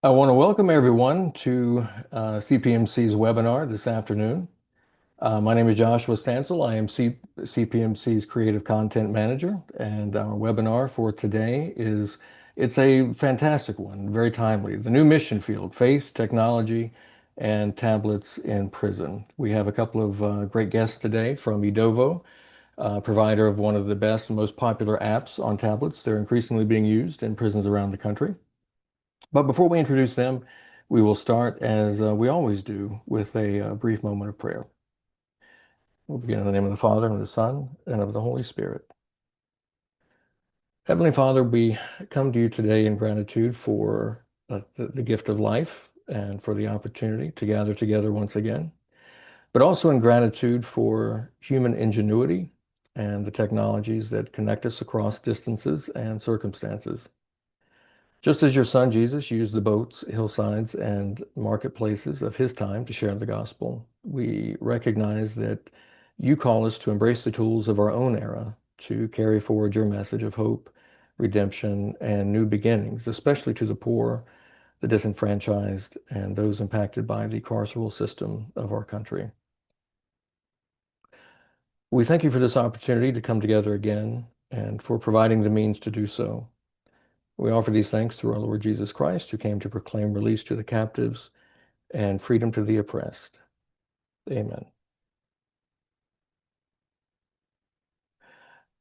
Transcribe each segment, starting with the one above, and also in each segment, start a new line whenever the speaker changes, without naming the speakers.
I want to welcome everyone to CPMC's webinar this afternoon. My name is Joshua Stansel. I am CPMC's Creative Content Manager, and our webinar for today it's a fantastic one, very timely. The new mission field, faith, technology, and tablets in prison. We have a couple of great guests today from Edovo, provider of one of the best and most popular apps on tablets. They're increasingly being used in prisons around the country. But before we introduce them, we will start as we always do with a brief moment of prayer. We'll begin in the name of the Father, and of the Son, and of the Holy Spirit. Heavenly Father, we come to you today in gratitude for the gift of life and for the opportunity to gather together once again, but also in gratitude for human ingenuity and the technologies that connect us across distances and circumstances. Just as your son Jesus used the boats, hillsides, and marketplaces of his time to share the gospel, we recognize that you call us to embrace the tools of our own era to carry forward your message of hope, redemption, and new beginnings, especially to the poor, the disenfranchised, and those impacted by the carceral system of our country. We thank you for this opportunity to come together again and for providing the means to do so. We offer these thanks through our Lord Jesus Christ, who came to proclaim release to the captives and freedom to the oppressed. Amen.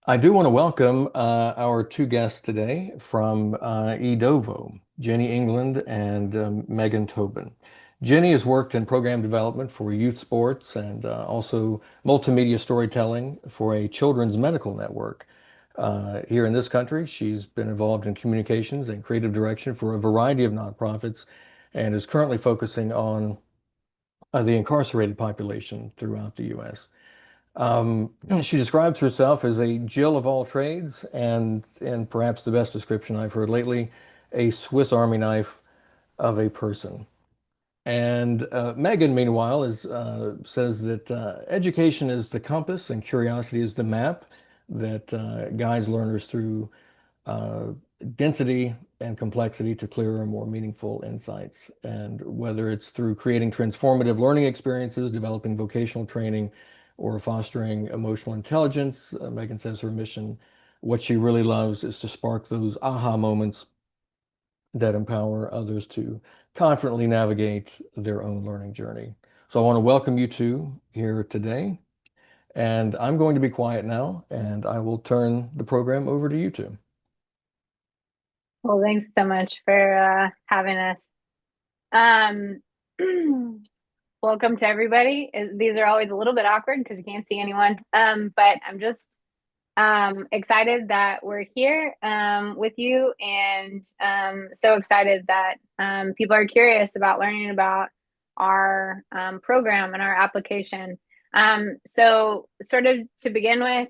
I do want to welcome our two guests today from Edovo, Jenny England and Meghan Tobin. Jenny has worked in program development for youth sports and also multimedia storytelling for a children's medical network. Here in this country, she's been involved in communications and creative direction for a variety of nonprofits and is currently focusing on the incarcerated population throughout the U.S. She describes herself as a Jill of all trades and perhaps the best description I've heard lately, a Swiss Army knife of a person. And Meghan, meanwhile, says that education is the compass and curiosity is the map that guides learners through uh, density and complexity to clearer and more meaningful insights. And whether it's through creating transformative learning experiences, developing vocational training, or fostering emotional intelligence, Meghan says her mission, what she really loves is to spark those aha moments that empower others to confidently navigate their own learning journey. So I want to welcome you two here today. And I'm going to be quiet now, and I will turn the program over to you two.
Well, thanks so much for having us. Um, Welcome to everybody. These are always a little bit awkward because you can't see anyone. But I'm just excited that we're here with you, and so excited that people are curious about learning about our program and our application. So, sort of to begin with,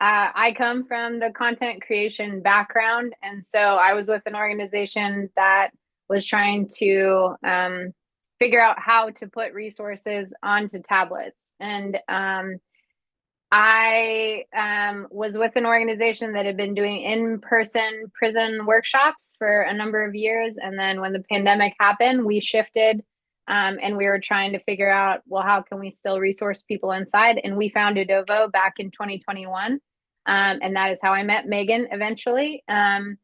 I come from the content creation background, and so I was with an organization that was trying to figure out how to put resources onto tablets. And I was with an organization that had been doing in-person prison workshops for a number of years. And then when the pandemic happened, we shifted and we were trying to figure out, well, how can we still resource people inside? And we found Edovo back in 2021. And that is how I met Meghan eventually. And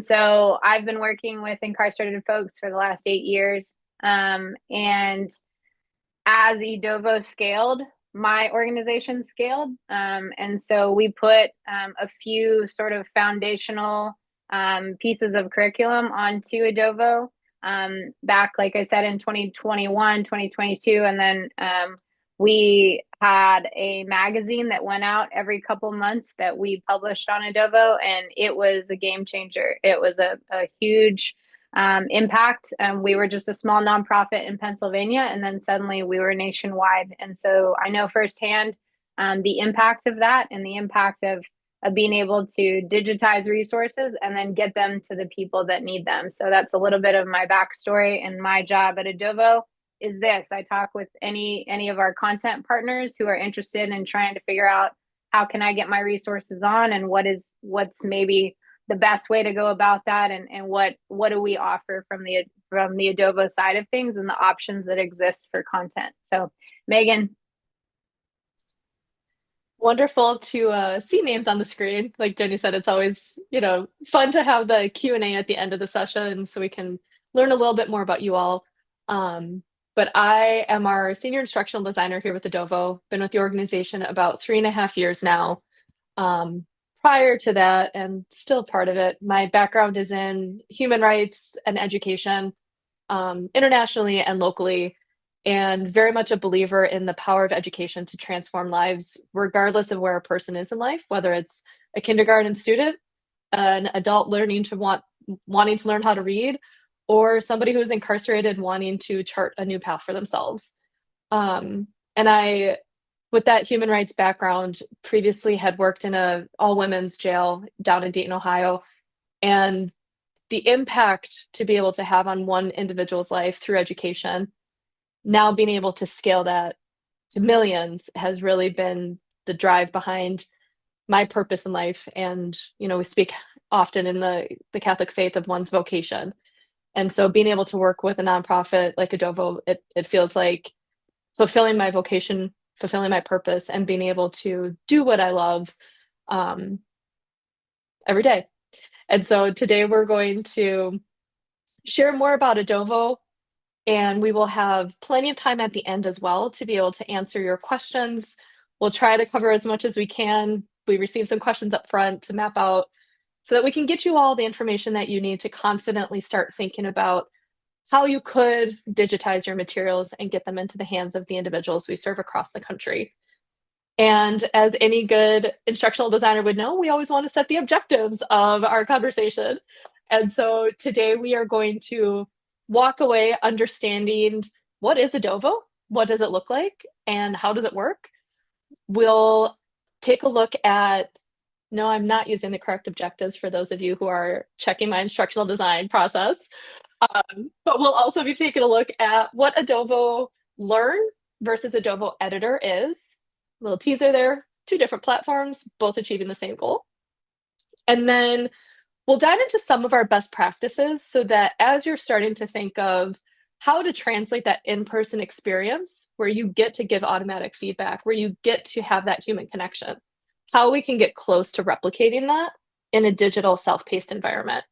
so I've been working with incarcerated folks for the last 8 years. And as Edovo scaled, my organization scaled. And so we put a few sort of foundational pieces of curriculum onto Edovo back, like I said, in 2021, 2022. And then we had a magazine that went out every couple months that we published on Edovo, and it was a game changer. It was a huge impact. We were just a small nonprofit in Pennsylvania, and then suddenly we were nationwide. And so I know firsthand the impact of that and the impact of being able to digitize resources and then get them to the people that need them. So that's a little bit of my backstory, and my job at Edovo is this. I talk with any of our content partners who are interested in trying to figure out how can I get my resources on, and what's maybe the best way to go about that, and what do we offer from the Edovo side of things and the options that exist for content. So, Meghan.
Wonderful to see names on the screen. Like Jenny said, it's always, fun to have the Q&A at the end of the session so we can learn a little bit more about you all. But I am our senior instructional designer here with Edovo. Been with the organization about 3.5 years now. Prior to that, and still part of it, my background is in human rights and education, internationally and locally, and very much a believer in the power of education to transform lives, regardless of where a person is in life, whether it's a kindergarten student, an adult wanting to learn how to read, or somebody who's incarcerated wanting to chart a new path for themselves. And I, with that human rights background, previously had worked in a all-women's jail down in Dayton, Ohio, and the impact to be able to have on one individual's life through education, now being able to scale that to millions, has really been the drive behind my purpose in life. And, we speak often in the Catholic faith of one's vocation. And so being able to work with a nonprofit like Edovo, it feels like fulfilling my vocation, fulfilling my purpose, and being able to do what I love every day. And so today we're going to share more about Edovo, and we will have plenty of time at the end as well to be able to answer your questions. We'll try to cover as much as we can. We received some questions up front to map out so that we can get you all the information that you need to confidently start thinking about how you could digitize your materials and get them into the hands of the individuals we serve across the country. And as any good instructional designer would know, we always want to set the objectives of our conversation. And so today we are going to walk away understanding, what is Edovo? What does it look like? And how does it work? We'll take a look at, no, I'm not using the correct objectives for those of you who are checking my instructional design process. But we'll also be taking a look at what Edovo Learn versus Edovo Editor is. A little teaser there, 2 different platforms, both achieving the same goal. And then we'll dive into some of our best practices so that as you're starting to think of how to translate that in-person experience where you get to give automatic feedback, where you get to have that human connection, how we can get close to replicating that in a digital self-paced environment.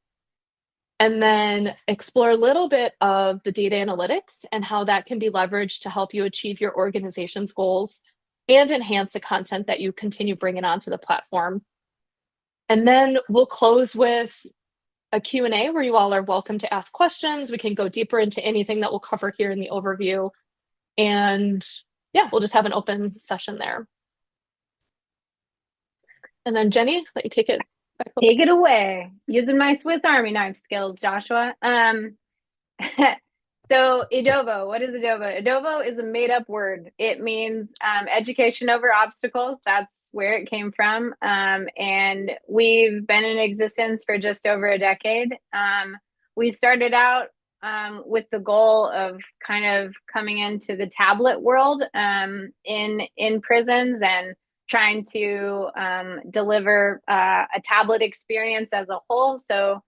And then explore a little bit of the data analytics and how that can be leveraged to help you achieve your organization's goals and enhance the content that you continue bringing onto the platform. And then we'll close with a Q&A where you all are welcome to ask questions. We can go deeper into anything that we'll cover here in the overview. And yeah, we'll just have an open session there. And then Jenny, let you take it back.
Take it away. Using my Swiss Army knife skills, Joshua. So Edovo, what is Edovo? Edovo is a made-up word. It means education over obstacles. That's where it came from. And we've been in existence for just over a decade. We started out with the goal of kind of coming into the tablet world in prisons and trying to deliver a tablet experience as a whole. So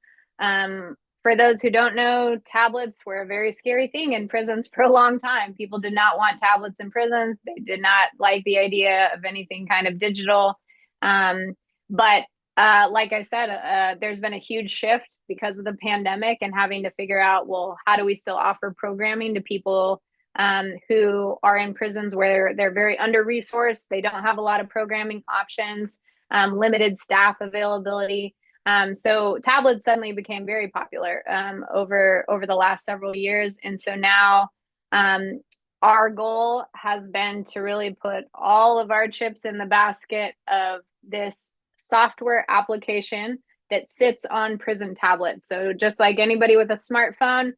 for those who don't know, tablets were a very scary thing in prisons for a long time. People did not want tablets in prisons. They did not like the idea of anything kind of digital. But like I said, there's been a huge shift because of the pandemic and having to figure out, well, how do we still offer programming to people who are in prisons where they're very under-resourced, they don't have a lot of programming options, limited staff availability. So tablets suddenly became very popular over the last several years. And so now our goal has been to really put all of our chips in the basket of this software application that sits on prison tablets. So just like anybody with a smartphone,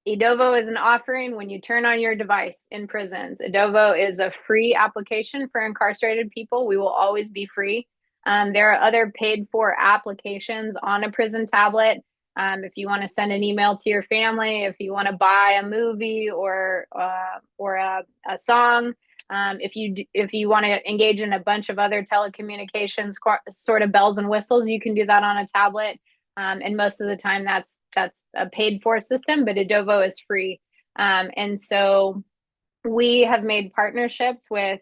Edovo is an offering when you turn on your device in prisons. Edovo is a free application for incarcerated people. We will always be free. There are other paid for applications on a prison tablet. If you want to send an email to your family, if you want to buy a movie or a song, If you want to engage in a bunch of other telecommunications sort of bells and whistles, you can do that on a tablet. And most of the time that's a paid for system, but Edovo is free. And so we have made partnerships with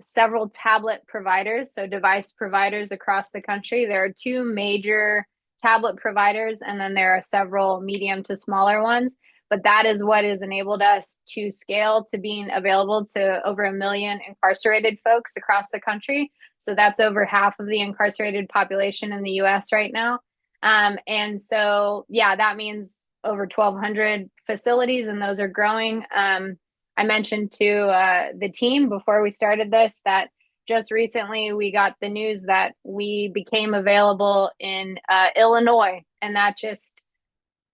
several tablet providers, so device providers across the country. There are two major tablet providers, and then there are several medium to smaller ones. But that is what has enabled us to scale to being available to over 1 million incarcerated folks across the country. So that's over half of the incarcerated population in the US right now. And so, yeah, that means over 1,200 facilities, and those are growing. I mentioned to the team before we started this that just recently we got the news that we became available in Illinois, and that just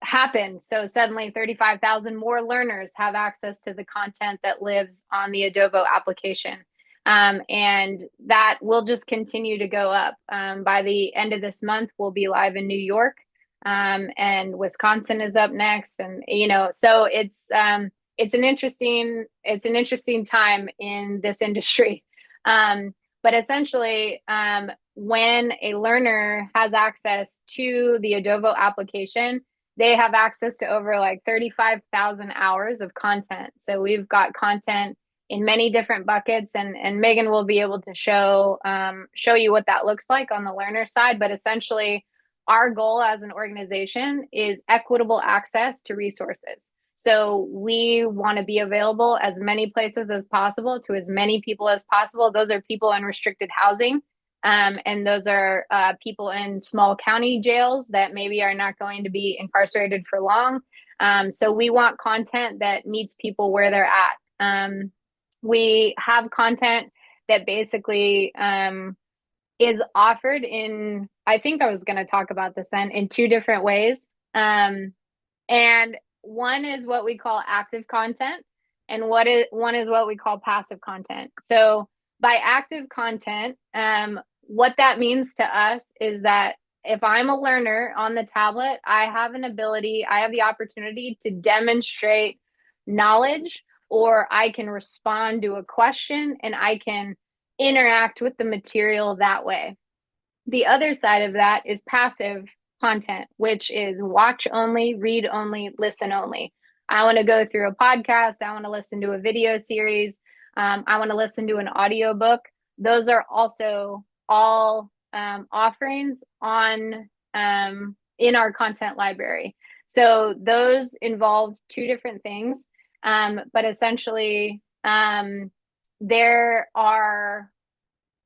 happened. So suddenly 35,000 more learners have access to the content that lives on the Edovo application. And that will just continue to go up. By the end of this month, we'll be live in New York, and Wisconsin is up next. And, so it's an interesting time in this industry. But essentially, when a learner has access to the Edovo application, they have access to over like 35,000 hours of content. So we've got content in many different buckets, and Meghan will be able to show you what that looks like on the learner side. But essentially, our goal as an organization is equitable access to resources. So we want to be available as many places as possible to as many people as possible. Those are people in restricted housing. And those are people in small county jails that maybe are not going to be incarcerated for long. So we want content that meets people where they're at. We have content that basically is offered in, I think I was going to talk about this then, in two different ways. And one is what we call active content, and one is what we call passive content. So by active content, what that means to us is that if I'm a learner on the tablet, I have the opportunity to demonstrate knowledge, or I can respond to a question and I can interact with the material that way. The other side of that is passive content, which is watch only, read only, listen only. I want to go through a podcast. I want to listen to a video series. I want to listen to an audiobook. Those are also all offerings on in our content library. So those involve two different things. But essentially, there are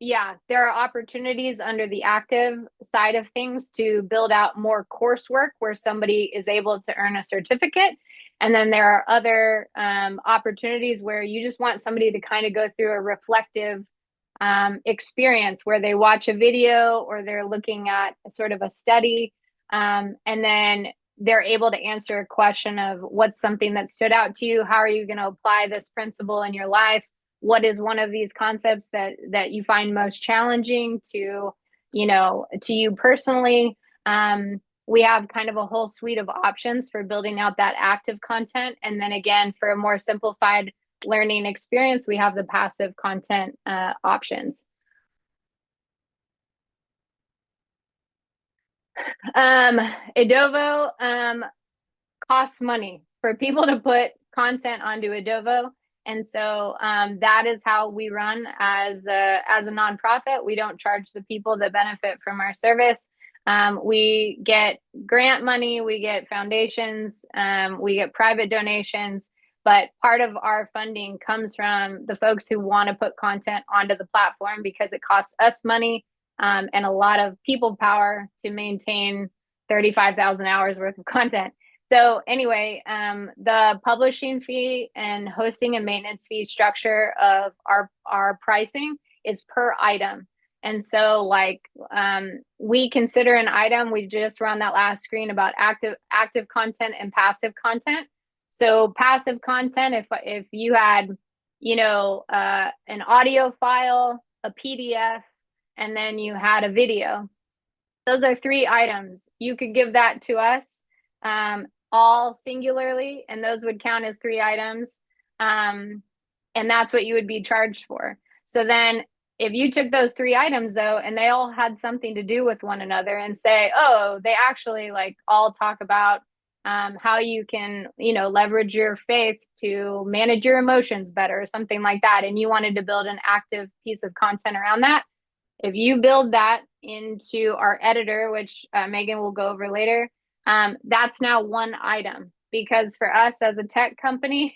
opportunities under the active side of things to build out more coursework where somebody is able to earn a certificate. And then there are other opportunities where you just want somebody to kind of go through a reflective experience where they watch a video or they're looking at sort of a study, and then they're able to answer a question of what's something that stood out to you? How are you going to apply this principle in your life? What is one of these concepts that you find most challenging to you personally? We have kind of a whole suite of options for building out that active content. And then again, for a more simplified learning experience, we have the passive content options. Edovo costs money for people to put content onto Edovo. And so that is how we run as a nonprofit. We don't charge the people that benefit from our service. We get grant money, we get foundations, we get private donations, but part of our funding comes from the folks who want to put content onto the platform because it costs us money and a lot of people power to maintain 35,000 hours worth of content. So anyway, the publishing fee and hosting and maintenance fee structure of our pricing is per item. And so we consider an item, we just run that last screen about active content and passive content. So passive content, if you had, an audio file, a PDF, and then you had a video, those are 3 items. You could give that to us all singularly, and those would count as 3 items. and that's what you would be charged for. So then if you took those 3 items though, and they all had something to do with one another, and say, oh, they actually like all talk about how you can, leverage your faith to manage your emotions better, or something like that, and you wanted to build an active piece of content around that, if you build that into our editor, which Megan will go over later, that's now 1 item. Because for us as a tech company,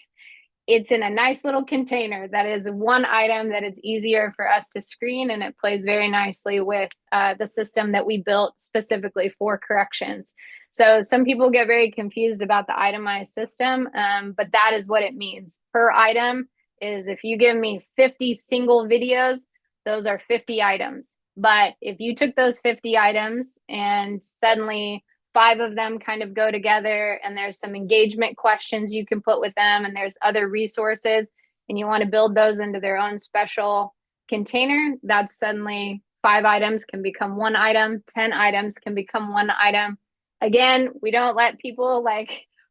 it's in a nice little container that is 1 item that it's easier for us to screen, and it plays very nicely with the system that we built specifically for corrections. So some people get very confused about the itemized system, but that is what it means. Per item is, if you give me 50 single videos, those are 50 items. But if you took those 50 items and suddenly 5 of them kind of go together, and there's some engagement questions you can put with them, and there's other resources, and you want to build those into their own special container, that's suddenly 5 items can become 1 item, 10 items can become 1 item. Again, we don't let people like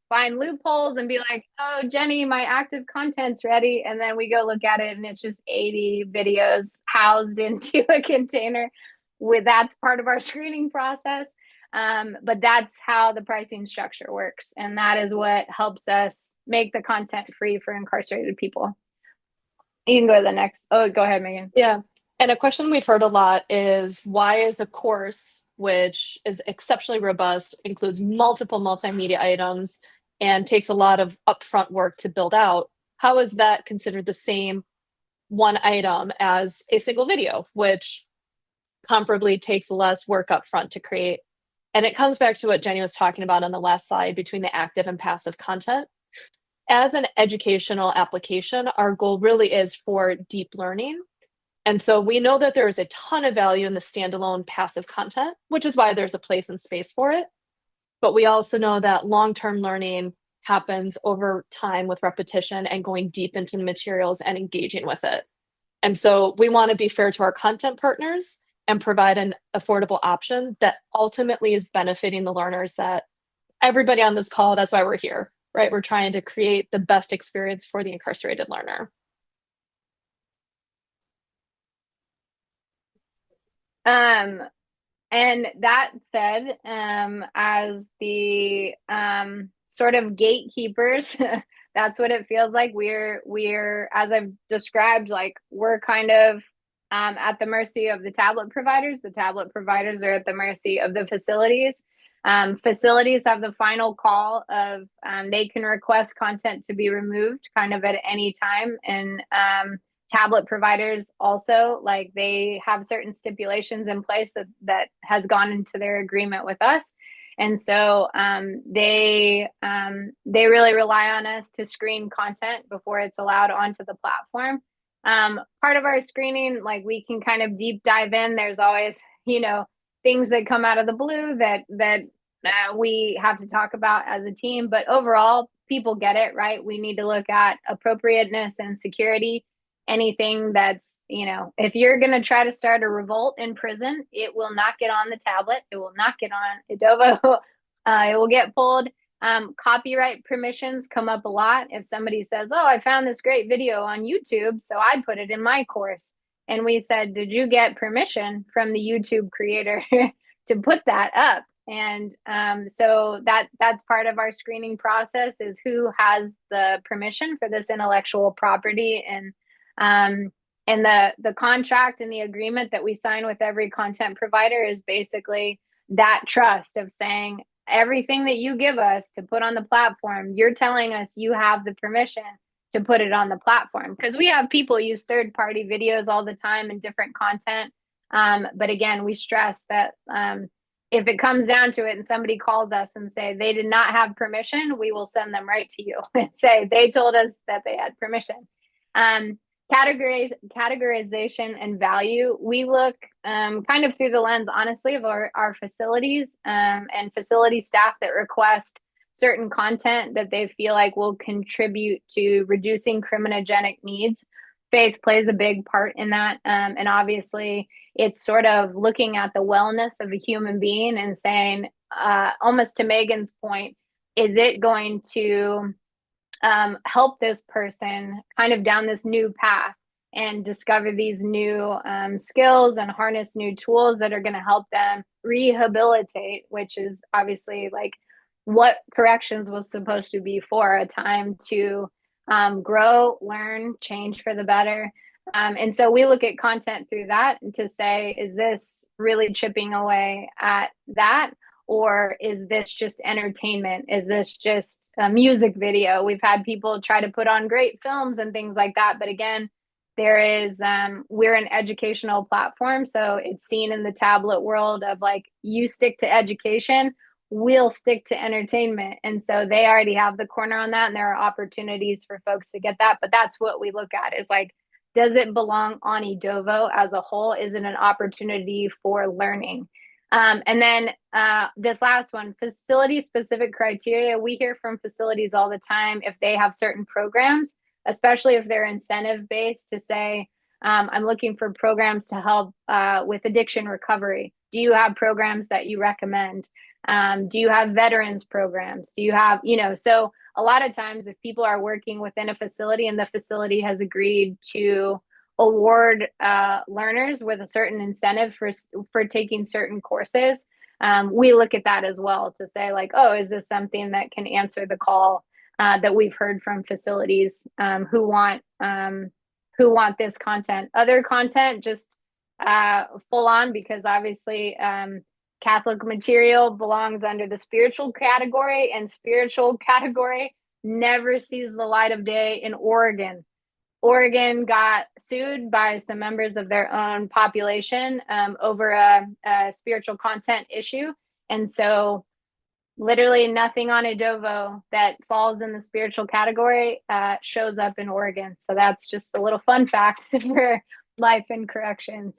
find loopholes and be like, oh, Jenny, my active content's ready, and then we go look at it and it's just 80 videos housed into a container. That's part of our screening process. But that's how the pricing structure works. And that is what helps us make the content free for incarcerated people. You can go to the next. Oh, go ahead, Megan.
Yeah. And a question we've heard a lot is, why is a course, which is exceptionally robust, includes multiple multimedia items, and takes a lot of upfront work to build out, how is that considered the same 1 item as a single video, which comparably takes less work upfront to create? And it comes back to what Jenny was talking about on the last slide between the active and passive content. As an educational application, our goal really is for deep learning. And so we know that there is a ton of value in the standalone passive content, which is why there's a place and space for it. But we also know that long-term learning happens over time with repetition and going deep into the materials and engaging with it. And so we want to be fair to our content partners and provide an affordable option that ultimately is benefiting the learners, that everybody on this call, that's why we're here, right? We're trying to create the best experience for the incarcerated learner.
And that said, as the sort of gatekeepers, that's what it feels like. We're, as I've described, like we're kind of at the mercy of the tablet providers. The tablet providers are at the mercy of the facilities. Facilities have the final call of they can request content to be removed kind of at any time. And tablet providers also, like, they have certain stipulations in place that has gone into their agreement with us. And so they really rely on us to screen content before it's allowed onto the platform. Part of our screening, like, we can kind of deep dive in. There's always, things that come out of the blue that we have to talk about as a team. But overall, people get it, right? We need to look at appropriateness and security. Anything that's, if you're going to try to start a revolt in prison, it will not get on the tablet. It will not get on Edovo. It will get pulled. Copyright permissions come up a lot. If somebody says, oh, I found this great video on YouTube, so I put it in my course. And we said, did you get permission from the YouTube creator to put that up? And so that's part of our screening process, is who has the permission for this intellectual property. And the contract and the agreement that we sign with every content provider is basically that trust of saying, everything that you give us to put on the platform, you're telling us you have the permission to put it on the platform. Because we have people use third-party videos all the time and different content. But again, we stress that if it comes down to it and somebody calls us and say they did not have permission, we will send them right to you and say they told us that they had permission. Categorization and value, we look kind of through the lens, honestly, of our facilities and facility staff that request certain content that they feel like will contribute to reducing criminogenic needs. Faith plays a big part in that. And obviously, it's sort of looking at the wellness of a human being and saying, almost to Megan's point, is it going to help this person kind of down this new path and discover these new skills and harness new tools that are going to help them rehabilitate, which is obviously like what corrections was supposed to be for, a time to grow, learn, change for the better. And so we look at content through that to say, is this really chipping away at that? Or is this just entertainment? Is this just a music video? We've had people try to put on great films and things like that. But again, we're an educational platform. So it's seen in the tablet world of like, you stick to education, we'll stick to entertainment. And so they already have the corner on that. And there are opportunities for folks to get that. But that's what we look at, is like, does it belong on Edovo as a whole? Is it an opportunity for learning? And then this last one, facility specific criteria. We hear from facilities all the time if they have certain programs, especially if they're incentive based, to say, I'm looking for programs to help with addiction recovery. Do you have programs that you recommend? Do you have veterans programs? Do you have, so a lot of times if people are working within a facility and the facility has agreed to award learners with a certain incentive for taking certain courses, we look at that as well to say like, oh, is this something that can answer the call that we've heard from facilities who want this content? Other content just full on, because obviously Catholic material belongs under the spiritual category, and spiritual category never sees the light of day in Oregon. Oregon got sued by some members of their own population over a spiritual content issue. And so literally nothing on Edovo that falls in the spiritual category shows up in Oregon. So that's just a little fun fact for life and corrections.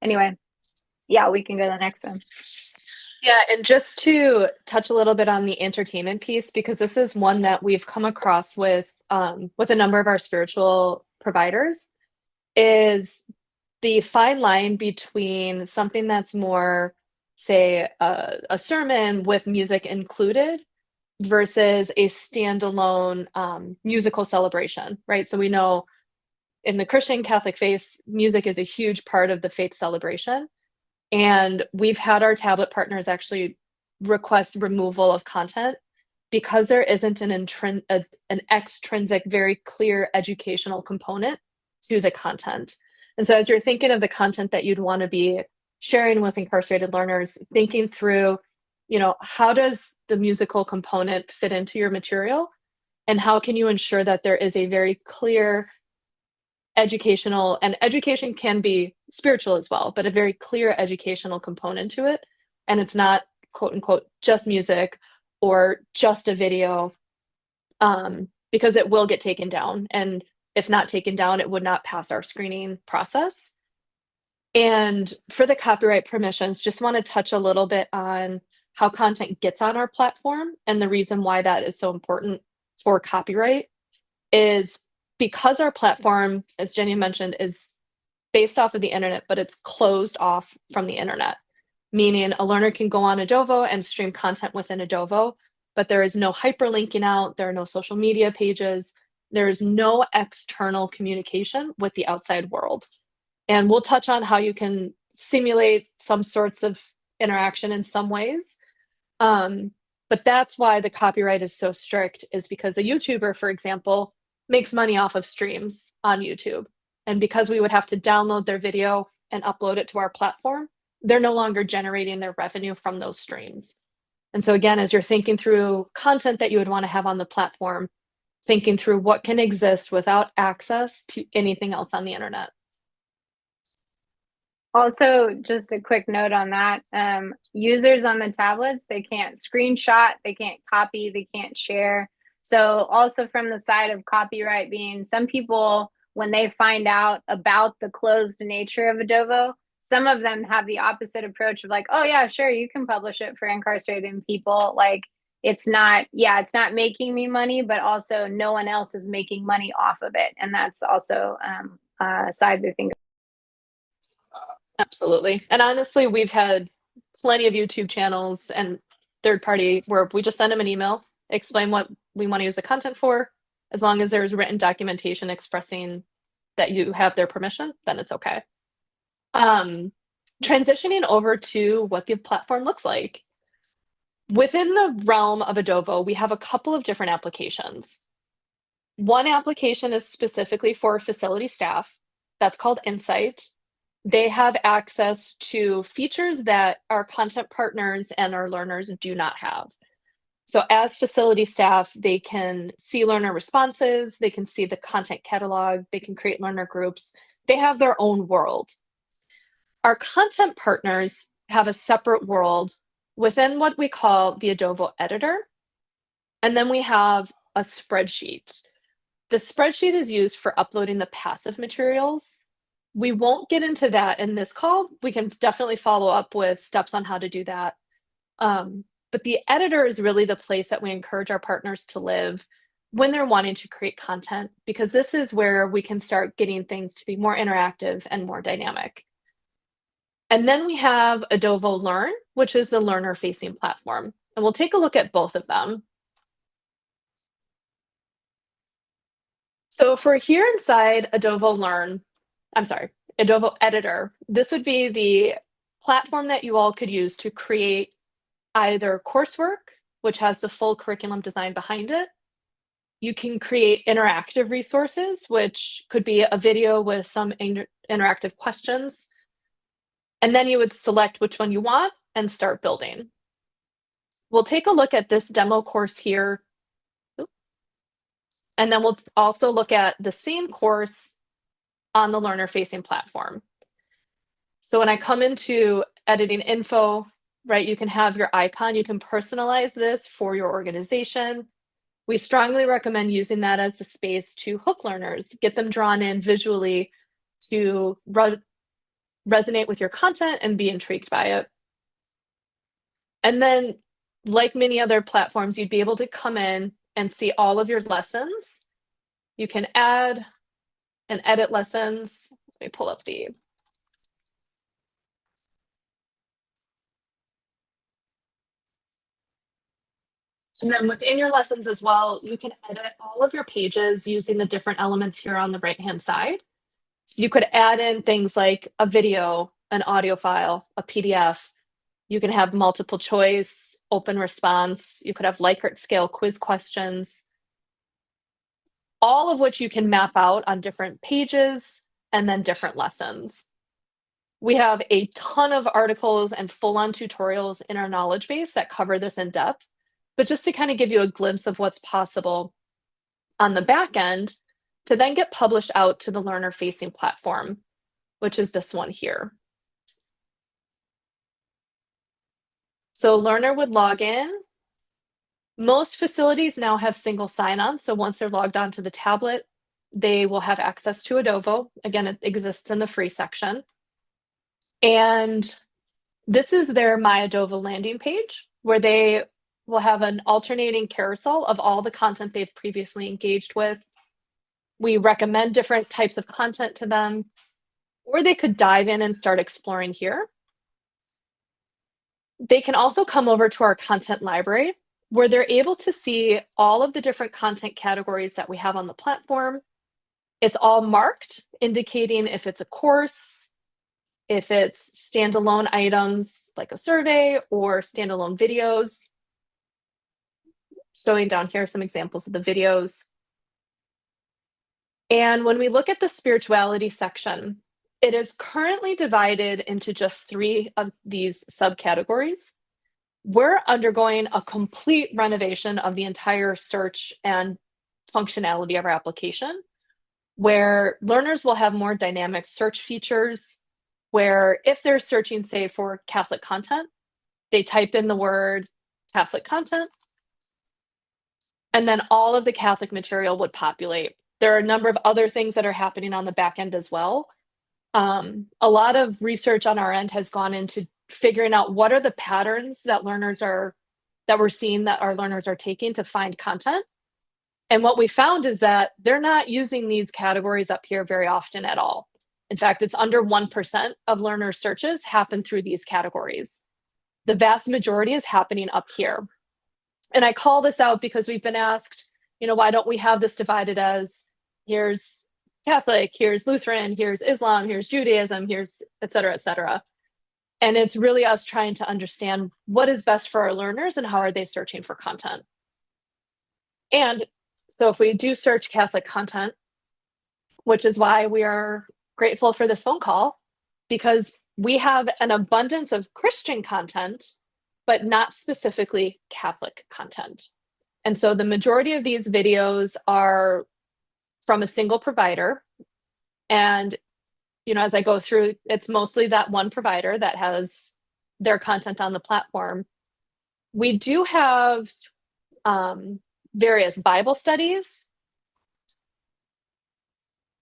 Anyway, yeah, we can go to the next one.
Yeah, and just to touch a little bit on the entertainment piece, because this is one that we've come across with a number of our spiritual providers, is the fine line between something that's more, say, a sermon with music included versus a standalone musical celebration, right? So we know in the Christian Catholic faith, music is a huge part of the faith celebration. And we've had our tablet partners actually request removal of content because there isn't an extrinsic, very clear educational component to the content. And so as you're thinking of the content that you'd want to be sharing with incarcerated learners, thinking through, how does the musical component fit into your material? And how can you ensure that there is a very clear educational, and education can be spiritual as well, but a very clear educational component to it. And it's not, quote unquote, just music or just a video, because it will get taken down. And if not taken down, it would not pass our screening process. And for the copyright permissions, just want to touch a little bit on how content gets on our platform. And the reason why that is so important for copyright is because our platform, as Jenny mentioned, is based off of the internet, but it's closed off from the internet, meaning a learner can go on Edovo and stream content within Edovo, but there is no hyperlinking out, there are no social media pages, there is no external communication with the outside world. And we'll touch on how you can simulate some sorts of interaction in some ways. But that's why the copyright is so strict, is because a YouTuber, for example, makes money off of streams on YouTube. And because we would have to download their video and upload it to our platform, they're no longer generating their revenue from those streams. And so again, as you're thinking through content that you would want to have on the platform, thinking through what can exist without access to anything else on the internet.
Also, just a quick note on that. Users on the tablets, they can't screenshot, they can't copy, they can't share. So also from the side of copyright being, some people, when they find out about the closed nature of Edovo, some of them have the opposite approach of like, oh yeah, sure, you can publish it for incarcerated people. Like it's not making me money, but also no one else is making money off of it. And that's also a side to think.
Absolutely. And honestly, we've had plenty of YouTube channels and third party where we just send them an email, explain what we want to use the content for. As long as there's written documentation expressing that you have their permission, then it's okay. Transitioning over to what the platform looks like. Within the realm of Edovo, we have a couple of different applications. One application is specifically for facility staff. That's called Insight. They have access to features that our content partners and our learners do not have. So as facility staff, they can see learner responses, they can see the content catalog, they can create learner groups. They have their own world. Our content partners have a separate world within what we call the Edovo editor. And then we have a spreadsheet. The spreadsheet is used for uploading the passive materials. We won't get into that in this call. We can definitely follow up with steps on how to do that. But the editor is really the place that we encourage our partners to live when they're wanting to create content, because this is where we can start getting things to be more interactive and more dynamic. And then we have Edovo Learn, which is the learner-facing platform. And we'll take a look at both of them. So if we're here inside Edovo Editor, this would be the platform that you all could use to create either coursework, which has the full curriculum design behind it. You can create interactive resources, which could be a video with some interactive questions. And then you would select which one you want and start building. We'll take a look at this demo course here. And then we'll also look at the same course on the learner-facing platform. So when I come into editing info, right, you can have your icon. You can personalize this for your organization. We strongly recommend using that as the space to hook learners, get them drawn in visually to resonate with your content and be intrigued by it. And then, like many other platforms, you'd be able to come in and see all of your lessons. You can add and edit lessons. Let me pull up the And then within your lessons as well, you can edit all of your pages using the different elements here on the right-hand side. So you could add in things like a video, an audio file, a PDF. You can have multiple choice, open response. You could have Likert scale quiz questions, all of which you can map out on different pages and then different lessons. We have a ton of articles and full-on tutorials in our knowledge base that cover this in depth. But just to kind of give you a glimpse of what's possible on the back end to then get published out to the learner-facing platform, which is this one here. So a learner would log in. Most facilities now have single sign-on. So once they're logged onto the tablet, they will have access to Edovo. Again, it exists in the free section. And this is their My Edovo landing page, where they will have an alternating carousel of all the content they've previously engaged with. We recommend different types of content to them, or they could dive in and start exploring here. They can also come over to our content library, where they're able to see all of the different content categories that we have on the platform. It's all marked, indicating if it's a course, if it's standalone items like a survey, or standalone videos. Showing down here some examples of the videos. And when we look at the spirituality section, it is currently divided into just 3 of these subcategories. We're undergoing a complete renovation of the entire search and functionality of our application, where learners will have more dynamic search features, where if they're searching, say, for Catholic content, they type in the word Catholic content, and then all of the Catholic material would populate. There are a number of other things that are happening on the back end as well. A lot of research on our end has gone into figuring out what are the patterns that we're seeing that our learners are taking to find content. And what we found is that they're not using these categories up here very often at all. In fact, it's under 1% of learner searches happen through these categories. The vast majority is happening up here. And I call this out because we've been asked, why don't we have this divided as here's Catholic, here's Lutheran, here's Islam, here's Judaism, here's et cetera, et cetera. And it's really us trying to understand what is best for our learners and how are they searching for content. And so if we do search Catholic content, which is why we are grateful for this phone call, because we have an abundance of Christian content, but not specifically Catholic content. And so the majority of these videos are from a single provider. And, as I go through, it's mostly that one provider that has their content on the platform. We do have various Bible studies.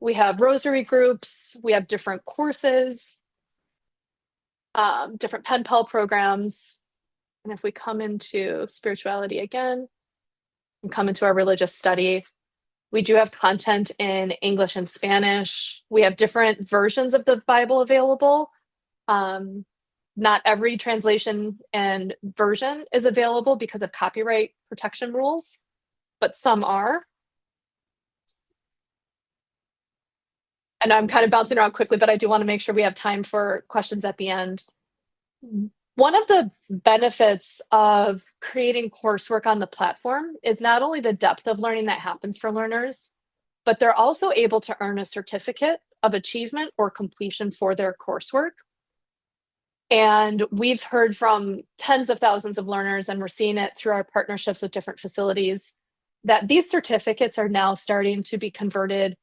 We have rosary groups. We have different courses, different pen pal programs. And if we come into spirituality again and come into our religious study, we do have content in English and Spanish. We have different versions of the Bible available. Not every translation and version is available because of copyright protection rules, but some are. And I'm kind of bouncing around quickly, but I do want to make sure we have time for questions at the end. One of the benefits of creating coursework on the platform is not only the depth of learning that happens for learners, but they're also able to earn a certificate of achievement or completion for their coursework. And we've heard from tens of thousands of learners, and we're seeing it through our partnerships with different facilities, that these certificates are now starting to be converted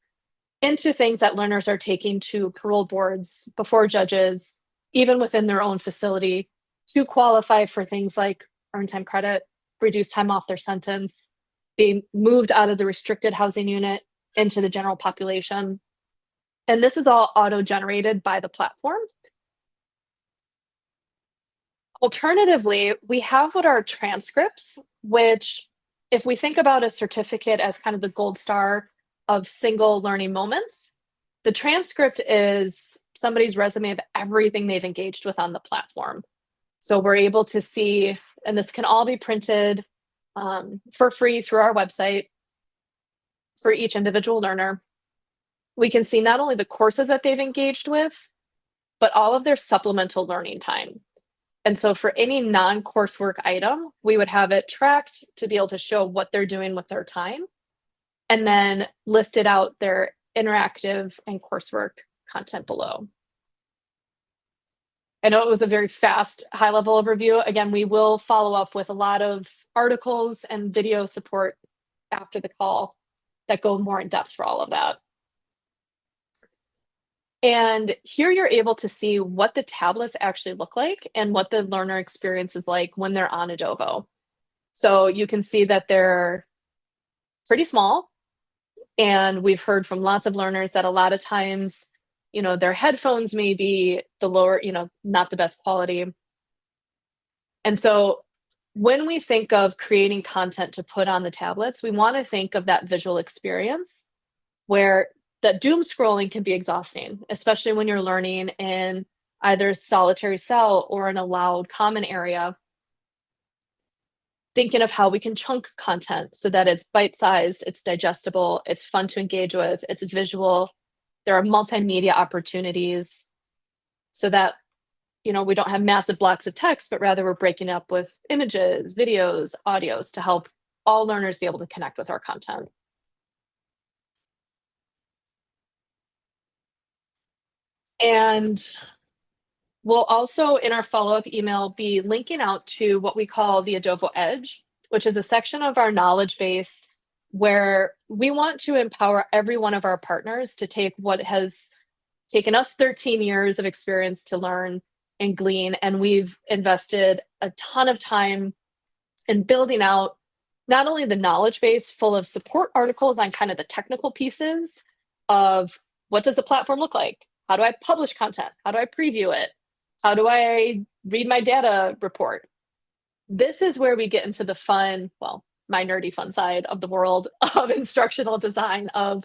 into things that learners are taking to parole boards, before judges, even within their own facility, to qualify for things like earned time credit, reduced time off their sentence, being moved out of the restricted housing unit into the general population. And this is all auto-generated by the platform. Alternatively, we have what are transcripts, which, if we think about a certificate as kind of the gold star of single learning moments, the transcript is somebody's resume of everything they've engaged with on the platform. So we're able to see, and this can all be printed for free through our website for each individual learner. We can see not only the courses that they've engaged with, but all of their supplemental learning time. And so for any non-coursework item, we would have it tracked to be able to show what they're doing with their time, and then listed out their interactive and coursework content below. I know it was a very fast, high-level overview. Again, we will follow up with a lot of articles and video support after the call that go more in depth for all of that. And here you're able to see what the tablets actually look like and what the learner experience is like when they're on Edovo. So you can see that they're pretty small. And we've heard from lots of learners that a lot of times, their headphones may be the lower, not the best quality. And so when we think of creating content to put on the tablets, we want to think of that visual experience where that doom scrolling can be exhausting, especially when you're learning in either a solitary cell or in a loud common area. Thinking of how we can chunk content so that it's bite-sized, it's digestible, it's fun to engage with, it's visual. There are multimedia opportunities so that, we don't have massive blocks of text, but rather we're breaking up with images, videos, audios to help all learners be able to connect with our content. And we'll also, in our follow-up email, be linking out to what we call the Edovo Edge, which is a section of our knowledge base where we want to empower every one of our partners to take what has taken us 13 years of experience to learn and glean. And we've invested a ton of time in building out not only the knowledge base full of support articles on kind of the technical pieces of what does the platform look like? How do I publish content? How do I preview it? How do I read my data report? This is where we get into the fun, my nerdy fun side of the world of instructional design, of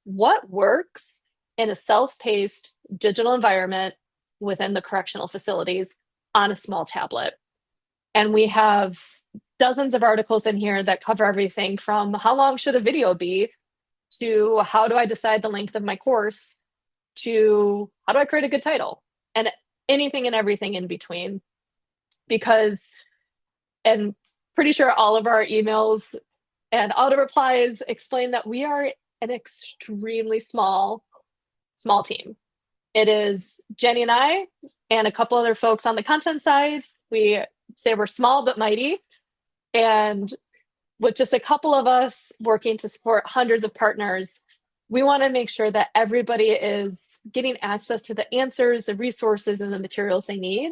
what works in a self-paced digital environment within the correctional facilities on a small tablet. And we have dozens of articles in here that cover everything from how long should a video be to how do I decide the length of my course to how do I create a good title, and anything and everything in between. Because, and pretty sure all of our emails and auto replies explain that we are an extremely small team. It is Jenny and I and a couple other folks on the content side. We say we're small but mighty. And with just a couple of us working to support hundreds of partners, we want to make sure that everybody is getting access to the answers, the resources, and the materials they need,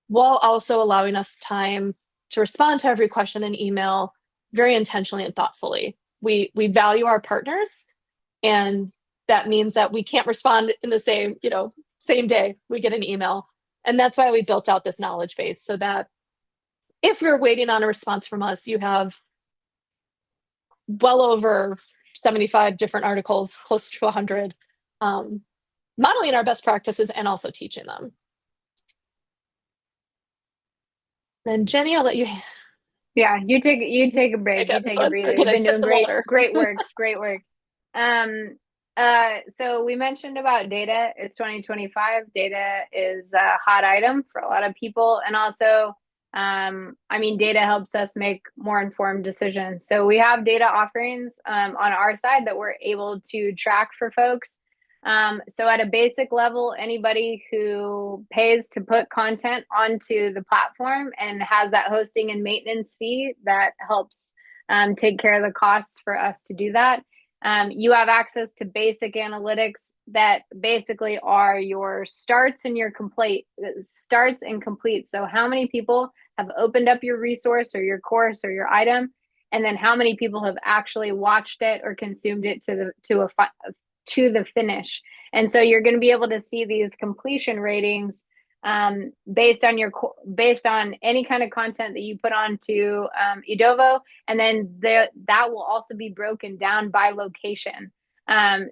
while also allowing us time to respond to every question and email very intentionally and thoughtfully. We value our partners, and that means that we can't respond in the same day we get an email. And that's why we built out this knowledge base, so that if you're waiting on a response from us, you have well over 75 different articles, close to 100, modeling our best practices and also teaching them. And Jenny, I'll let you.
Yeah, you take a break. You take a breather. You've been doing great work. Great work. So we mentioned about data. It's 2025. Data is a hot item for a lot of people, and also, data helps us make more informed decisions. So we have data offerings on our side that we're able to track for folks. So at a basic level, anybody who pays to put content onto the platform and has that hosting and maintenance fee, that helps take care of the costs for us to do that. You have access to basic analytics that basically are your starts and completes. So how many people have opened up your resource or your course or your item, and then how many people have actually watched it or consumed it to the finish. And so you're going to be able to see these completion ratings based on any kind of content that you put onto Edovo, and then that will also be broken down by location.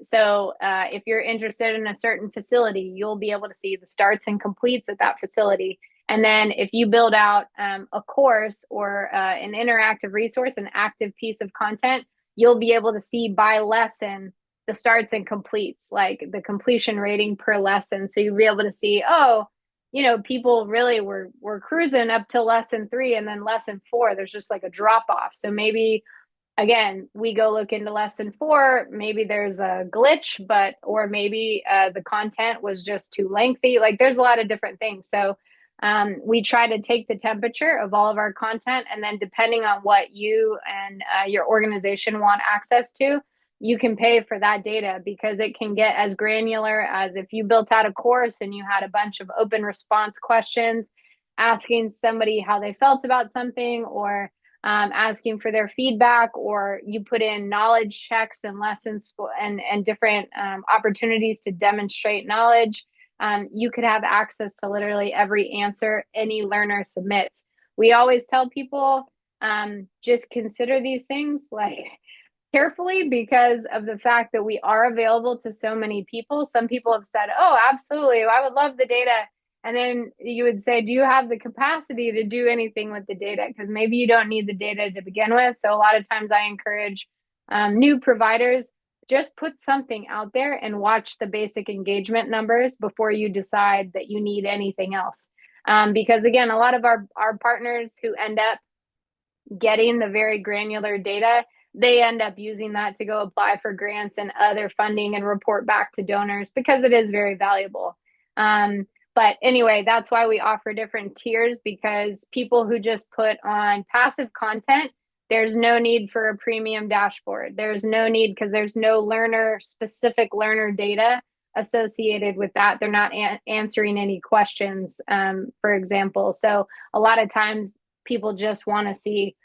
So if you're interested in a certain facility, you'll be able to see the starts and completes at that facility. And then if you build out a course or an interactive resource, an active piece of content, you'll be able to see by lesson the starts and completes, like the completion rating per lesson. So you'll be able to see, people really were cruising up to lesson 3, and then lesson 4, there's just like a drop off. So maybe, again, we go look into lesson 4, maybe there's a glitch, or maybe the content was just too lengthy. Like there's a lot of different things. So we try to take the temperature of all of our content, and then depending on what you and your organization want access to, you can pay for that data, because it can get as granular as if you built out a course and you had a bunch of open response questions asking somebody how they felt about something, or asking for their feedback, or you put in knowledge checks and lessons and different opportunities to demonstrate knowledge. You could have access to literally every answer any learner submits. We always tell people, just consider these things like carefully, because of the fact that we are available to so many people. Some people have said, oh, absolutely, I would love the data. And then you would say, do you have the capacity to do anything with the data? Because maybe you don't need the data to begin with. So a lot of times I encourage new providers, just put something out there and watch the basic engagement numbers before you decide that you need anything else. Because again, a lot of our partners who end up getting the very granular data, they end up using that to go apply for grants and other funding and report back to donors, because it is very valuable. But anyway, that's why we offer different tiers, because people who just put on passive content, there's no need for a premium dashboard. There's no need, because there's no specific learner data associated with that. They're not answering any questions, for example. So a lot of times people just want to see,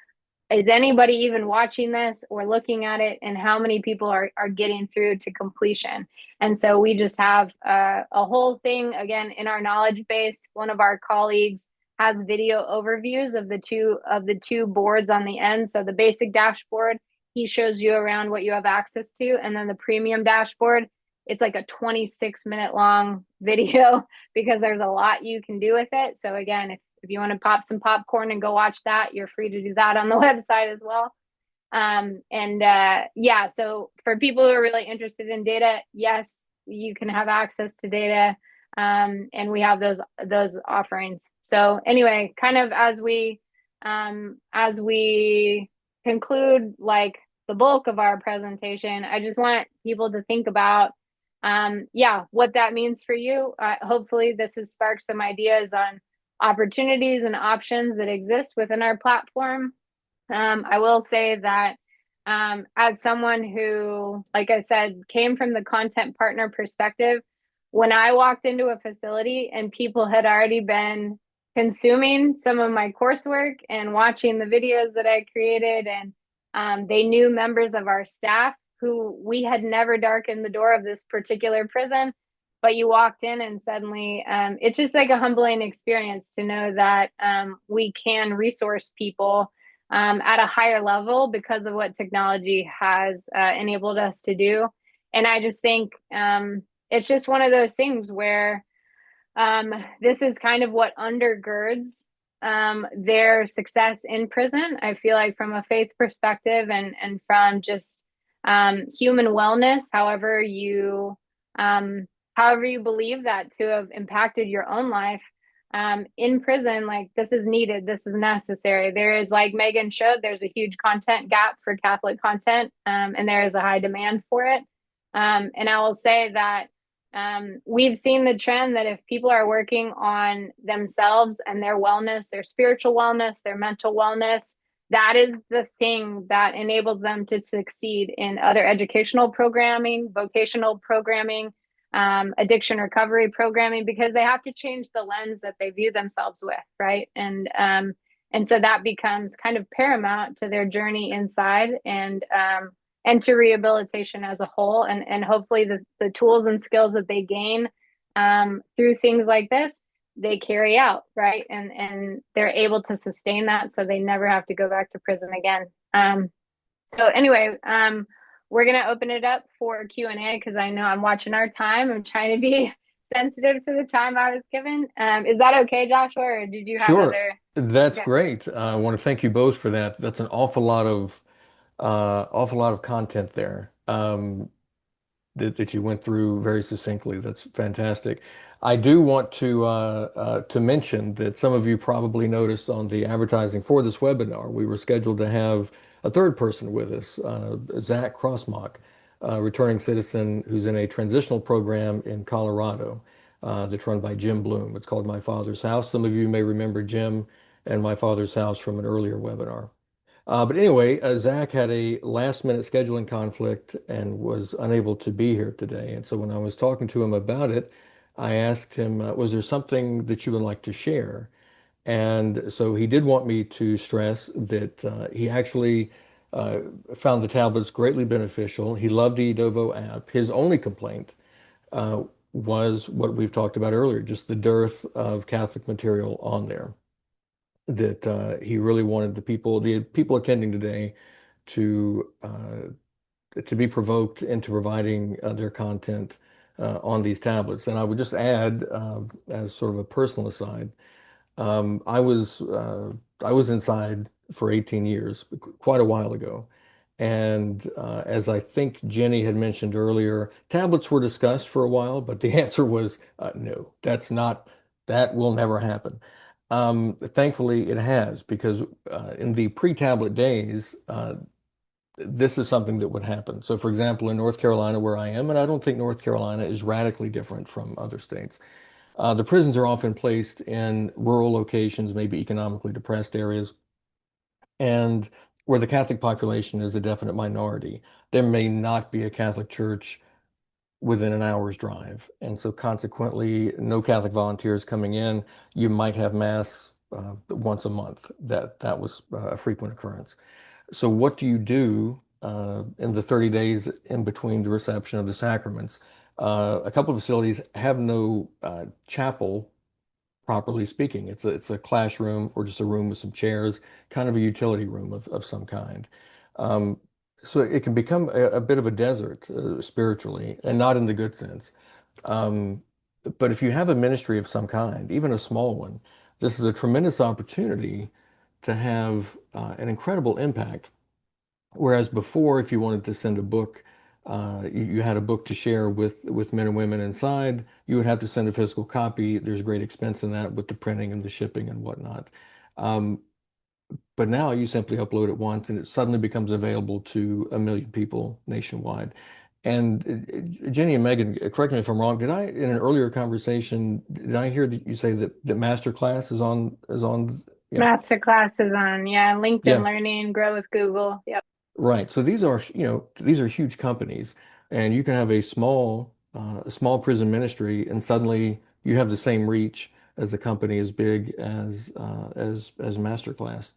is anybody even watching this or looking at it, and how many people are getting through to completion? And so we just have a whole thing, again, in our knowledge base. One of our colleagues has video overviews of the two boards on the end. So the basic dashboard, he shows you around what you have access to, and then the premium dashboard, it's like a 26-minute long video, because there's a lot you can do with it. So again, if If you want to pop some popcorn and go watch that, you're free to do that on the website as well. Yeah, so for people who are really interested in data, yes, you can have access to data. And we have those offerings. So anyway, kind of as we conclude like the bulk of our presentation, I just want people to think about yeah, what that means for you. Hopefully this has sparked some ideas on opportunities and options that exist within our platform. I will say that as someone who, like I said, came from the content partner perspective, when I walked into a facility and people had already been consuming some of my coursework and watching the videos that I created, and they knew members of our staff who we had never darkened the door of this particular prison, but you walked in and suddenly it's just like a humbling experience to know that we can resource people at a higher level because of what technology has enabled us to do. And I just think it's just one of those things where this is kind of what undergirds their success in prison. I feel like from a faith perspective and from just human wellness, however you believe that to have impacted your own life in prison, like this is needed, this is necessary. There is, like Meghan showed, there's a huge content gap for Catholic content, and there is a high demand for it. And I will say that we've seen the trend that if people are working on themselves and their wellness, their spiritual wellness, their mental wellness, that is the thing that enables them to succeed in other educational programming, vocational programming, addiction recovery programming, because they have to change the lens that they view themselves with, right? And so that becomes kind of paramount to their journey inside and to rehabilitation as a whole. And hopefully the tools and skills that they gain through things like this, they carry out, right? And they're able to sustain that so they never have to go back to prison again. So anyway, we're going to open it up for Q&A because I know I'm watching our time. I'm trying to be sensitive to the time I was given. Is that okay, Joshua, or did you have
Sure,
other?
that's
Okay.
great. I want to thank you both for that. That's an awful lot of content there. That you went through very succinctly. That's fantastic. I do want to mention that some of you probably noticed on the advertising for this webinar, we were scheduled to have a third person with us, Zach Crossmock, a returning citizen who's in a transitional program in Colorado that's run by Jim Bloom. It's called My Father's House. Some of you may remember Jim and My Father's House from an earlier webinar. But anyway, Zach had a last minute scheduling conflict and was unable to be here today. And so when I was talking to him about it, I asked him, was there something that you would like to share? And so he did want me to stress that he actually uh, found the tablets greatly beneficial. He loved the Edovo app. His only complaint uh, was what we've talked about earlier, just the dearth of Catholic material on there that he really wanted the people attending today to be provoked into providing their content on these tablets. And I would just add, as sort of a personal aside, um, I was uh, I was inside for 18 years, quite a while ago. And as I think Jenny had mentioned earlier, tablets were discussed for a while, but the answer was no, that will never happen. Thankfully, it has, because in the pre-tablet days, this is something that would happen. So, for example, in North Carolina, where I am, and I don't think North Carolina is radically different from other states, the prisons are often placed in rural locations, maybe economically depressed areas, and where the Catholic population is a definite minority. There may not be a Catholic church within an hour's drive. And so consequently, no Catholic volunteers coming in. You might have mass once a month. That was a frequent occurrence. So what do you do in the 30 days in between the reception of the sacraments? A couple of facilities have no chapel, properly speaking. It's a classroom or just a room with some chairs, kind of a utility room of some kind. Um, so it can become a bit of a desert spiritually, and not in the good sense. Um, but if you have a ministry of some kind, even a small one, This is a tremendous opportunity to have an incredible impact. Whereas before, if you wanted to send a book, you had a book to share with men and women inside, you would have to send a physical copy. There's great expense in that with the printing and the shipping and whatnot. Um, but now you simply upload it once and it suddenly becomes available to 1 million people nationwide. And Jenny and Megan, correct me if I'm wrong, did I, in an earlier conversation, did I hear that you say that Masterclass is on, yeah,
Master classes on, yeah, LinkedIn
yeah.
Learning, Grow with Google. Yep.
Right. So these are huge companies, and you can have a small prison ministry, and suddenly you have the same reach as a company as big as Masterclass.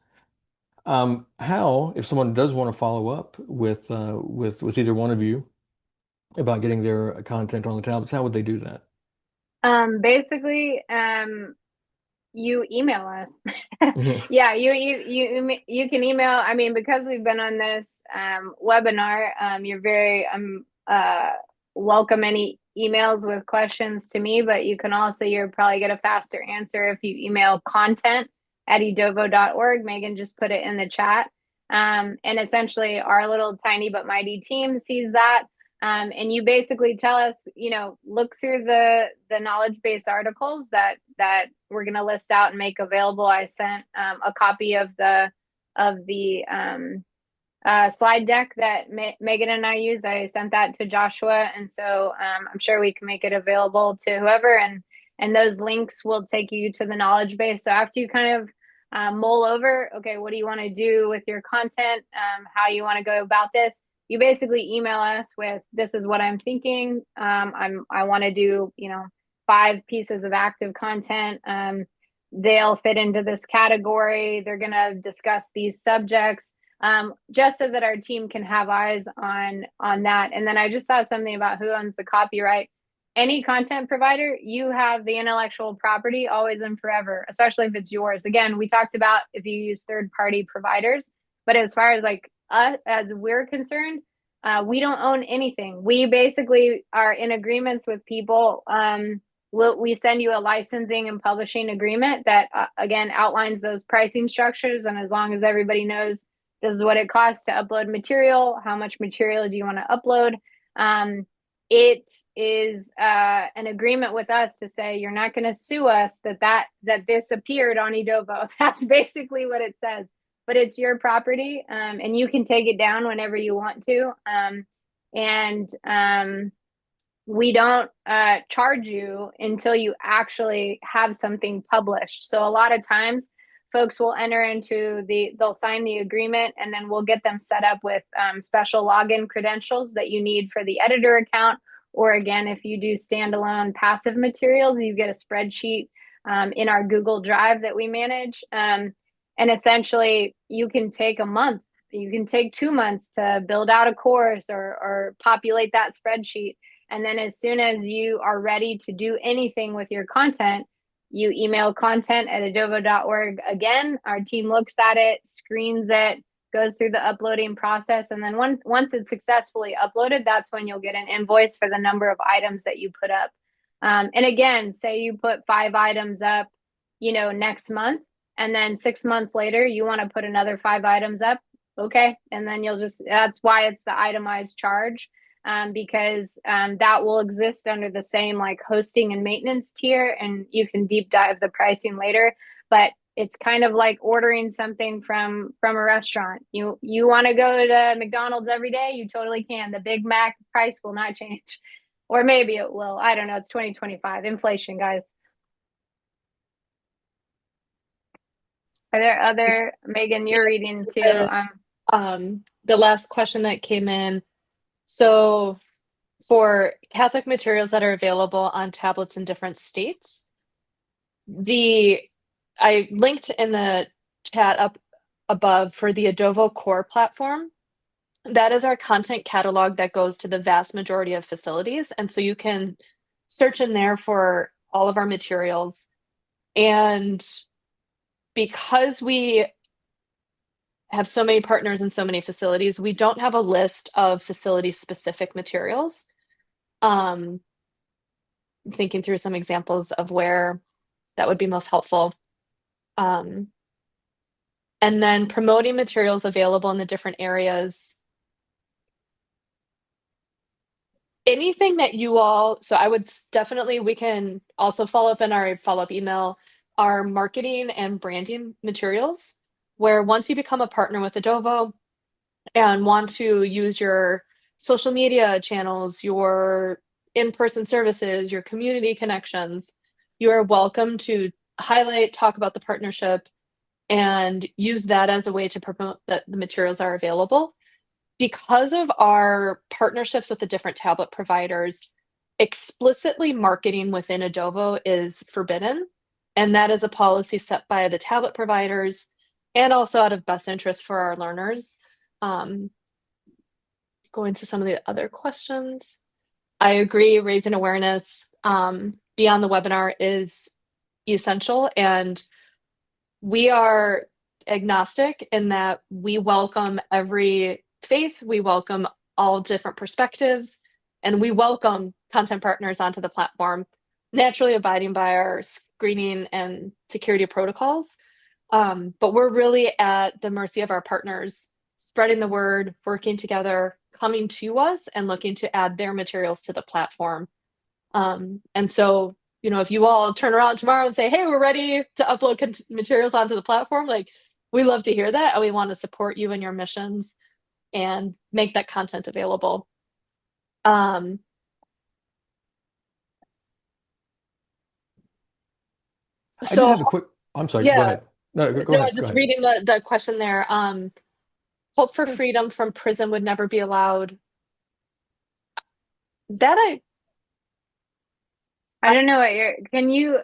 How, if someone does want to follow up with either one of you about getting their content on the tablets, how would they do that?
Basically, you email us. Yeah, you can email. I mean, because we've been on this webinar, you're very welcome any emails with questions to me, but you can also, you'll probably get a faster answer if you email content@edovo.org. Megan just put it in the chat. And essentially our little tiny but mighty team sees that. And you basically tell us, look through the knowledge base articles that we're going to list out and make available. I sent a copy of the slide deck that Megan and I use. I sent that to Joshua, and so I'm sure we can make it available to whoever. And those links will take you to the knowledge base. So after you kind of mull over, okay, what do you want to do with your content? How you want to go about this? You basically email us with, this is what I'm thinking. I want to do 5 pieces of active content. They'll fit into this category. They're going to discuss these subjects, just so that our team can have eyes on that. And then I just saw something about who owns the copyright. Any content provider, you have the intellectual property always and forever, especially if it's yours. Again, we talked about if you use third-party providers, but as far as like us, as we're concerned, we don't own anything. We basically are in agreements with people. We send you a licensing and publishing agreement that again outlines those pricing structures, and as long as everybody knows this is what it costs to upload material, how much material do you want to upload, it is an agreement with us to say you're not going to sue us that this appeared on Edovo. That's basically what it says. But it's your property, and you can take it down whenever you want to. And we don't charge you until you actually have something published. So a lot of times folks will enter into they'll sign the agreement, and then we'll get them set up with special login credentials that you need for the editor account. Or again, if you do standalone passive materials, you get a spreadsheet in our Google Drive that we manage. And essentially you can take a month, you can take 2 months to build out a course or populate that spreadsheet. And then as soon as you are ready to do anything with your content, you email content@edovo.org. Again, our team looks at it, screens it, goes through the uploading process. And then once it's successfully uploaded, that's when you'll get an invoice for the number of items that you put up. And again, say you put 5 items up, next month, and then 6 months later, you want to put another 5 items up. Okay. And then that's why it's the itemized charge. Because that will exist under the same like hosting and maintenance tier, and you can deep dive the pricing later. But it's kind of like ordering something from a restaurant. You want to go to McDonald's every day, you totally can. The Big Mac price will not change, or maybe it will. I don't know. It's 2025 inflation, guys. Are there other, Megan? You're reading too.
The last question that came in. So for Catholic materials that are available on tablets in different states, I linked in the chat up above for the Edovo core platform. That is our content catalog that goes to the vast majority of facilities. And so you can search in there for all of our materials. And because we have so many partners in so many facilities, we don't have a list of facility-specific materials. Thinking through some examples of where that would be most helpful. And then promoting materials available in the different areas. Anything that you all, so I would definitely, we can also follow up in our follow-up email, our marketing and branding materials, where once you become a partner with Edovo and want to use your social media channels, your in-person services, your community connections, you are welcome to highlight, talk about the partnership, and use that as a way to promote that the materials are available. Because of our partnerships with the different tablet providers, explicitly marketing within Edovo is forbidden. And that is a policy set by the tablet providers and also out of best interest for our learners. Going to some of the other questions. I agree, raising awareness beyond the webinar is essential. And we are agnostic in that we welcome every faith, we welcome all different perspectives, and we welcome content partners onto the platform, naturally abiding by our screening and security protocols. But we're really at the mercy of our partners, spreading the word, working together, coming to us, and looking to add their materials to the platform. And so, you know, if you all turn around tomorrow and say, hey, we're ready to upload materials onto the platform, like, we love to hear that. And we want to support you in your missions and make that content available. I
did have a quick, I'm sorry, go
yeah,
ahead. No, go
no,
ahead. Go
just
ahead.
reading the question there. Hope for freedom from prison would never be allowed. That
I don't know what can you,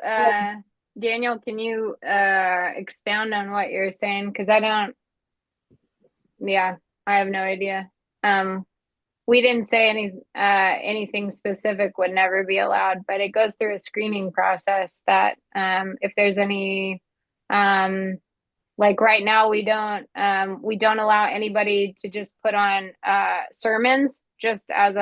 Daniel, can you expound on what you're saying? Because yeah, I have no idea. We didn't say anything specific would never be allowed, but it goes through a screening process that if there's any like right now we don't allow anybody to just put on sermons just as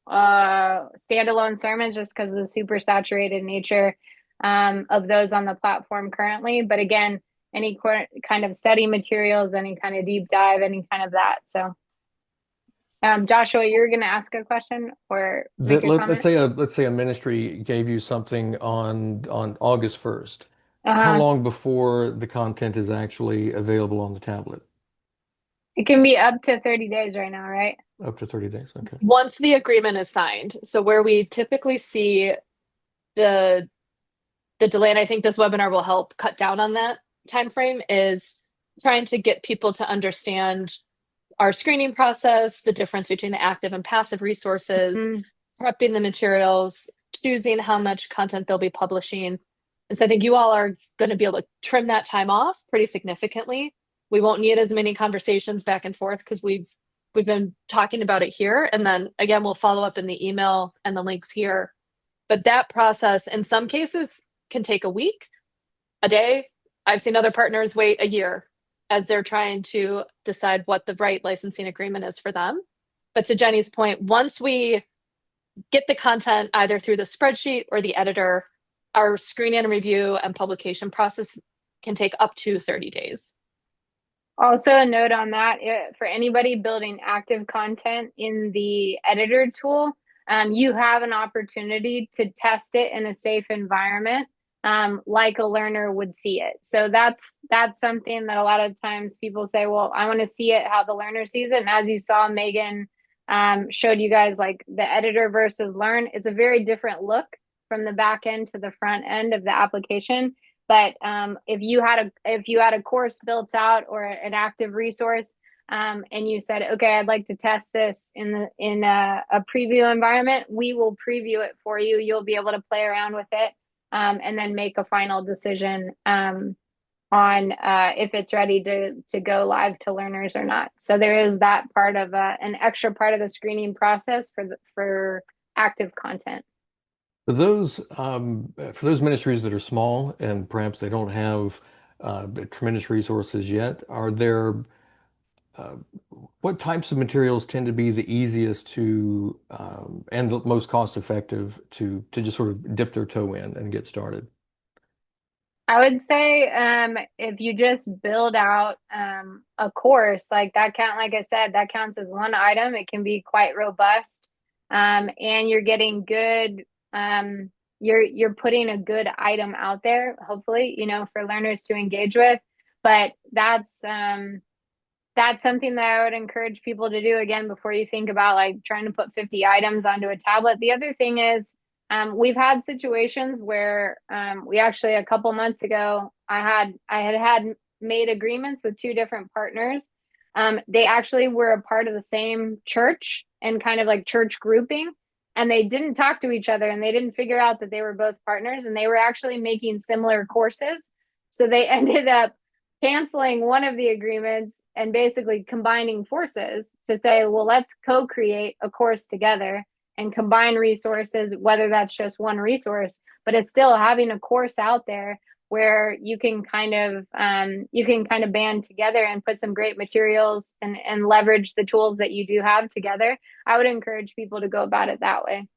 standalone sermons just because of the super saturated nature of those on the platform currently. But again, any kind of study materials, any kind of deep dive, any kind of that. So Joshua, you're going to ask a question or make a
Let's
comment?
say a ministry gave you something on August 1st. How
Uh-huh.
long before the content is actually available on the tablet?
It can be up to 30 days right now, right?
Up to 30 days. Okay.
once the agreement is signed. So where we typically see the delay, and I think this webinar will help cut down on that time frame, is trying to get people to understand our screening process, the difference between the active and passive resources,
Mm.
prepping the materials, choosing how much content they'll be publishing. And so I think you all are going to be able to trim that time off pretty significantly. We won't need as many conversations back and forth because we've been talking about it here. And then again, we'll follow up in the email and the links here. But that process in some cases can take a week, a day. I've seen other partners wait a year as they're trying to decide what the right licensing agreement is for them. But to Jenny's point, once we get the content either through the spreadsheet or the editor, our screening and review and publication process can take up to 30 days.
Also, a note on that for anybody building active content in the editor tool, you have an opportunity to test it in a safe environment, like a learner would see it. So that's something that a lot of times people say, well, I want to see it how the learner sees it. And as you saw, Megan showed you guys like the editor versus learn. It's a very different look from the back end to the front end of the application. But if you had a course built out or an active resource, and you said, okay, I'd like to test this in a preview environment, we will preview it for you. You'll be able to play around with it, and then make a final decision on if it's ready to go live to learners or not. So there is that part of an extra part of the screening process for active content.
For those ministries that are small and perhaps they don't have tremendous resources yet, are there uh, what types of materials tend to be the easiest to and the most cost effective to just sort of dip their toe in and get started?
I would say if you just build out a course like that like I said, that counts as one item. It can be quite robust. And you're getting good you're putting a good item out there, hopefully, for learners to engage with. But that's something that I would encourage people to do again before you think about like trying to put 50 items onto a tablet. The other thing is, we've had situations where we actually a couple months ago, I had made agreements with two different partners. They actually were a part of the same church and kind of like church grouping, and they didn't talk to each other and they didn't figure out that they were both partners and they were actually making similar courses. So they ended up canceling one of the agreements and basically combining forces to say, well, let's co-create a course together and combine resources, whether that's just one resource, but it's still having a course out there where you can kind of band together and put some great materials and leverage the tools that you do have together. I would encourage people to go about it that way.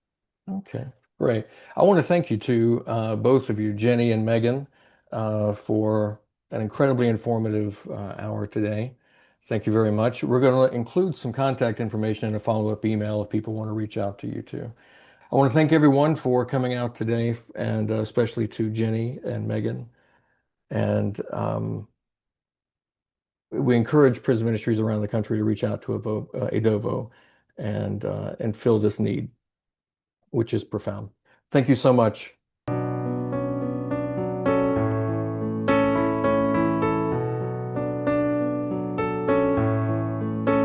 Okay, great. I want to thank you to both of you, Jenny and Megan, for an incredibly informative hour today. Thank you very much. We're going to include some contact information in a follow-up email if people want to reach out to you too. I want to thank everyone for coming out today, and especially to Jenny and Megan. And we encourage prison ministries around the country to reach out to Edovo and fill this need, which is profound. Thank you so much.